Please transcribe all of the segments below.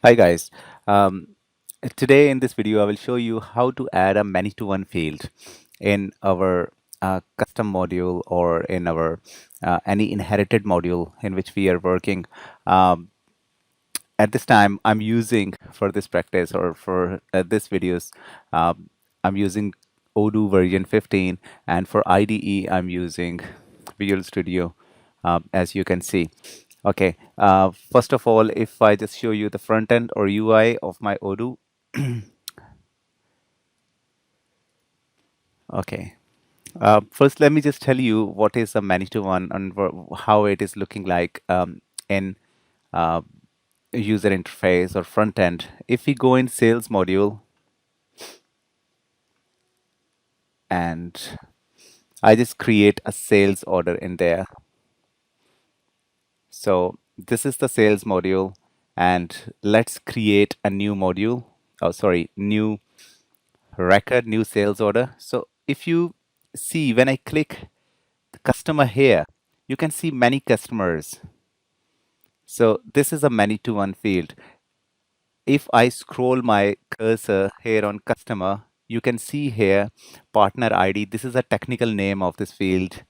Hi guys. Um, Today in this video, I will show you how to add a many-to-one field in our custom module or in our any inherited module in which we are working. Um, at this time, I'm using for this practice or for this videos, um, I'm using Odoo version 15, and for IDE, I'm using Visual Studio, as you can see. Okay, first of all, if I just show you the front end or UI of my Odoo. Okay, first let me just tell you what is a Many2one and how it is looking like in uh, user interface or front end. If we go in sales module and I just create a sales order in there. So this is the sales module, and let's create a new module. Oh, sorry, new record, new sales order. So if you see when I click the customer here, you can see many customers. So this is a Many2one field. If I scroll my cursor here on customer, you can see here partner ID. This is a technical name of this field.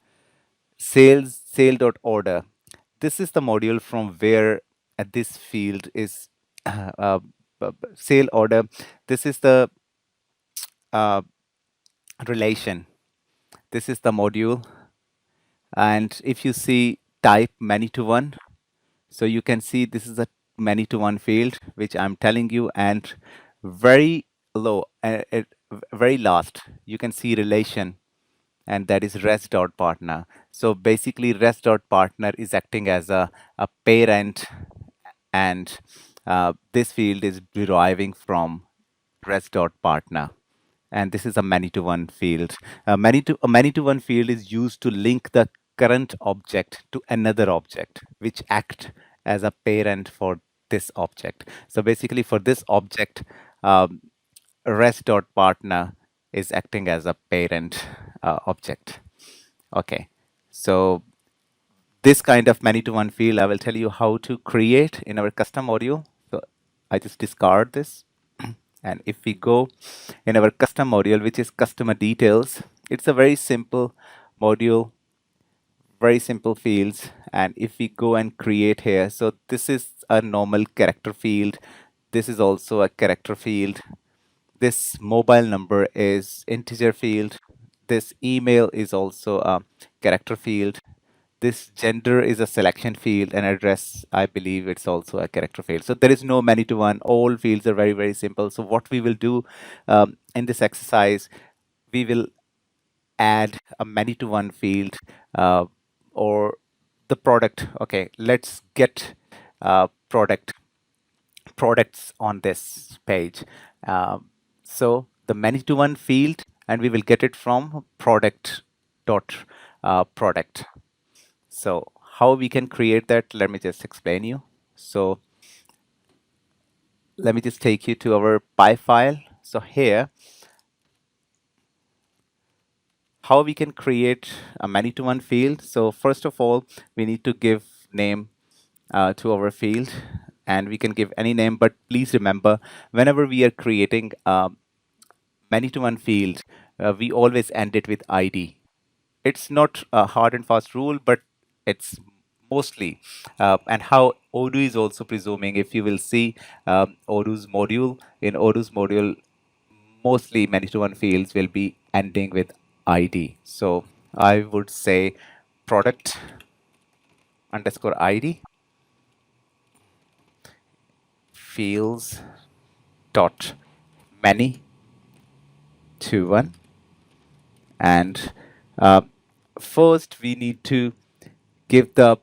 Sale.order. This is the module from where this field is sale order. This is the uh, relation. This is the module. And if you see type Many2one, so you can see this is a Many2one field, which I'm telling you, and very low, very last, you can see relation, and that is rest.partner. So basically, rest.partner is acting as a parent, and this field is deriving from rest.partner. And this is a Many2one field. A Many2one field is used to link the current object to another object, which act as a parent for this object. So basically, for this object, um, rest.partner is acting as a parent object. Okay, so this kind of Many2one field, I will tell you how to create in our custom module. So I just discard this. And if we go in our custom module, which is customer details, it's a very simple module, very simple fields. And if we go and create here, so this is a normal character field. This is also a character field. This mobile number is integer field. This email is also a character field. This gender is a selection field, and address, I believe it's also a character field. So there is no Many2one. All fields are very, very simple. So what we will do in this exercise, we will add a Many2one field uh, or the product. Okay, let's get products on this page. So the Many2one field, and we will get it from product. So how we can create that, let me just explain you. So let me just take you to our py file. So here, how we can create a Many2one field. So first of all, we need to give name to our field, and we can give any name, but please remember, whenever we are creating Many2one field, we always end it with ID. It's not a hard and fast rule, but it's mostly, and how Odoo is also presuming. If you will see Odoo's module, mostly Many2one fields will be ending with ID. So I would say product underscore ID fields dot Many2one, and uh, first we need to give the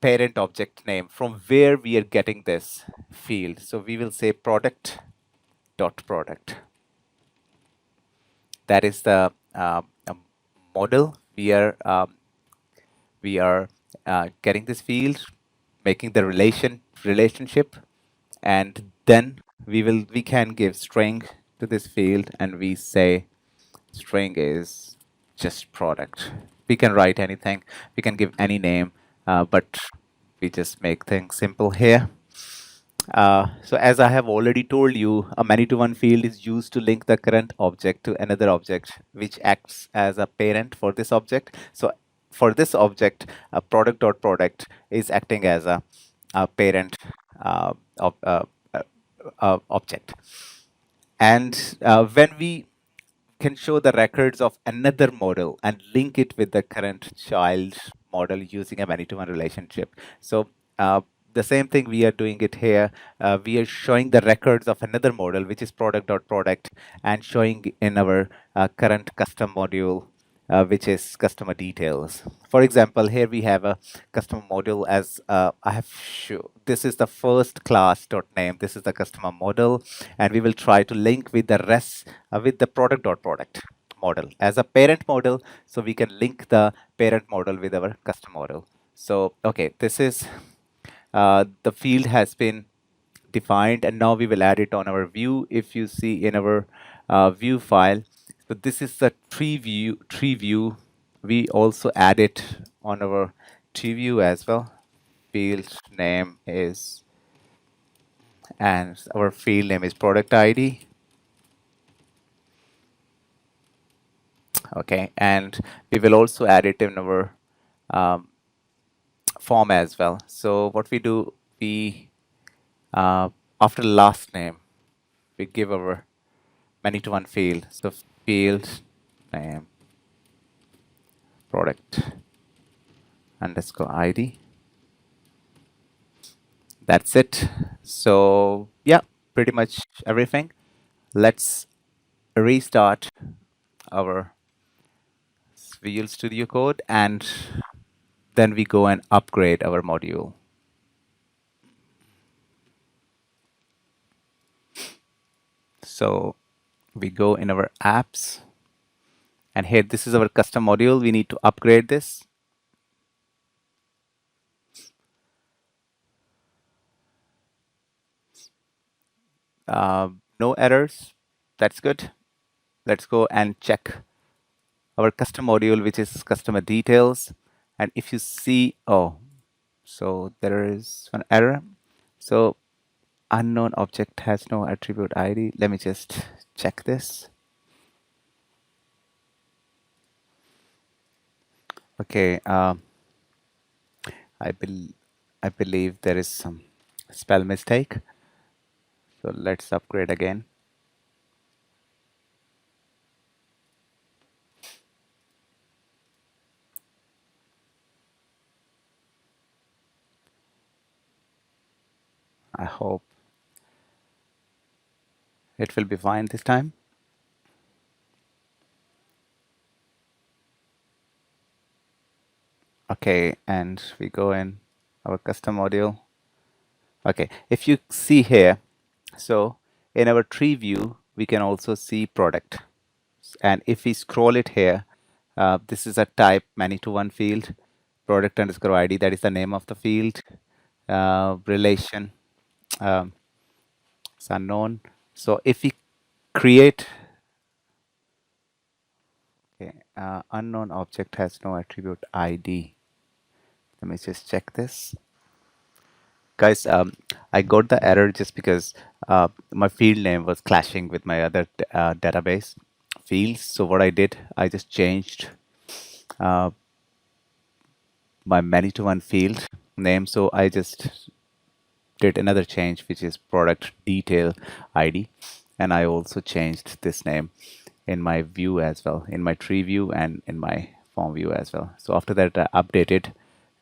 parent object name from where we are getting this field. So we will say product dot product. That is the model we are getting this field, making the relationship, and then we can give string to this field, and we say string is just product. We can write anything, we can give any name, but we just make things simple here. So as I have already told you, a many-to-one field is used to link the current object to another object, which acts as a parent for this object. So for this object, a product.product is acting as a parent uh, of, uh, object. And when we can show the records of another model and link it with the current child model using a many-to-one relationship. So the same thing we are doing it here. We are showing the records of another model, which is product.product, and showing in our current custom module, which is customer details. For example, here we have a customer module as I have shown. This is the first class dot name. This is the customer model, and we will try to link with the rest with the product.product model as a parent model, so we can link the parent model with our custom model. So okay, this is the field has been defined, and now we will add it on our view. If you see in our view file, so this is the tree view. We also add it on our tree view as well. Field name is, and our field name is product ID. Okay, and we will also add it in our um, form as well. So what we do, we after last name, we give our many-to-one field. So field name product underscore ID. That's it. So yeah, pretty much everything. Let's restart our Visual Studio Code, and then we go and upgrade our module. So we go in our apps, and here this is our custom module. We need to upgrade this. No errors. That's good. Let's go and check our custom module, which is customer details. And if you see, oh, so there is an error. So unknown object has no attribute ID. Let me just check this. Okay, I, bel I believe there is some spell mistake. So let's upgrade again. I hope it will be fine this time. Okay, and we go in our custom module. Okay, if you see here, so in our tree view, we can also see product. And if we scroll it here, this is a type many-to-one field, product underscore ID, that is the name of the field, relation, um, it's unknown. So if we create, okay, unknown object has no attribute ID. Let me just check this. Guys, I got the error just because my field name was clashing with my other database fields. So what I did, I just changed uh, my many-to-one field name. So I just did another change, which is product detail ID. And I also changed this name in my view as well, in my tree view and in my form view as well. So after that, I updated.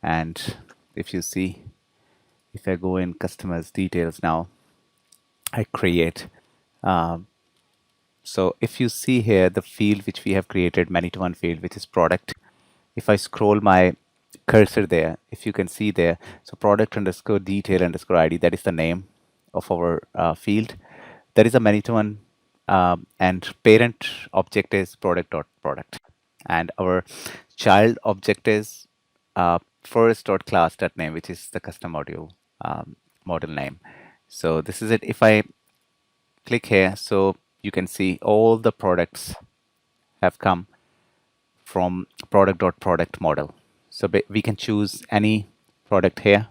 And if you see, if I go in customers details now, I create. Um, so if you see here, the field which we have created, many-to-one field, which is product, if I scroll my cursor there, if you can see there, so product underscore detail underscore ID, that is the name of our field. There is a many-to-one, and parent object is product dot product, and our child object is first dot class dot name, which is the custom module model name. So this is it. If I click here, so you can see all the products have come from product.product model. So we can choose any product here,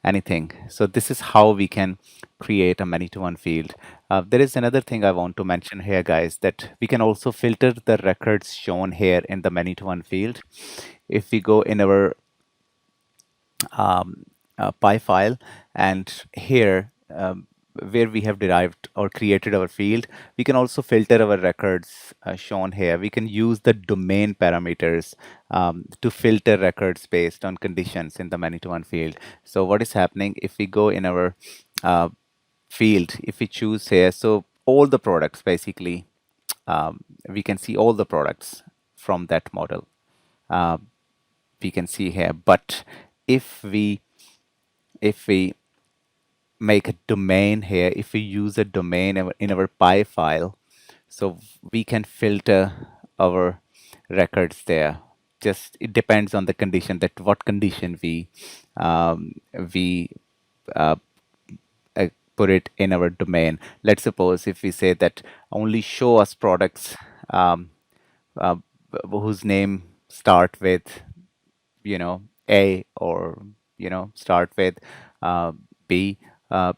anything. So this is how we can create a many-to-one field. There is another thing I want to mention here, guys, that we can also filter the records shown here in the many-to-one field. If we go in our py file, and here where we have derived or created our field, we can also filter our records shown here. We can use the domain parameters to filter records based on conditions in the many-to-one field. So what is happening if we go in our uh, field, if we choose here, so all the products basically, we can see all the products from that model. Uh, we can see here, but if we if we make a domain here, if we use a domain in our py file, so we can filter our records there. Just it depends on the condition, that what condition we uh, put it in our domain. Let's suppose if we say that only show us products uh, whose name start with A, or start with uh, B.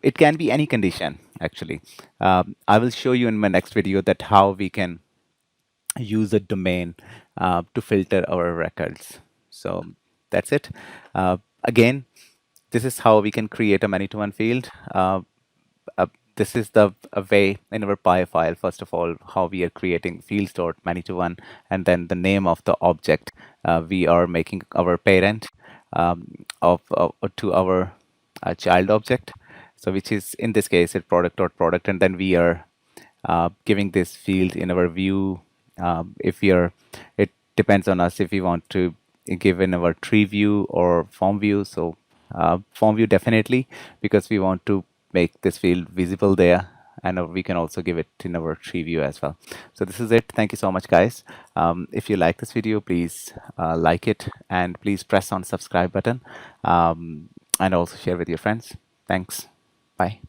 It can be any condition actually. I will show you in my next video that how we can use a domain to filter our records. So that's it. Again, this is how we can create a many-to-one field. Uh, this is the a way in our py file. First of all, how we are creating fields dot many-to-one, and then the name of the object we are making our parent of to our child object. So which is in this case it product dot product, and then we are giving this field in our view. If we are, it depends on us if we want to give in our tree view or form view. So form view definitely, because we want to make this field visible there, and we can also give it in our tree view as well. So this is it. Thank you so much, guys. If you like this video, please like it, and please press on subscribe button, and also share with your friends. Thanks. Bye.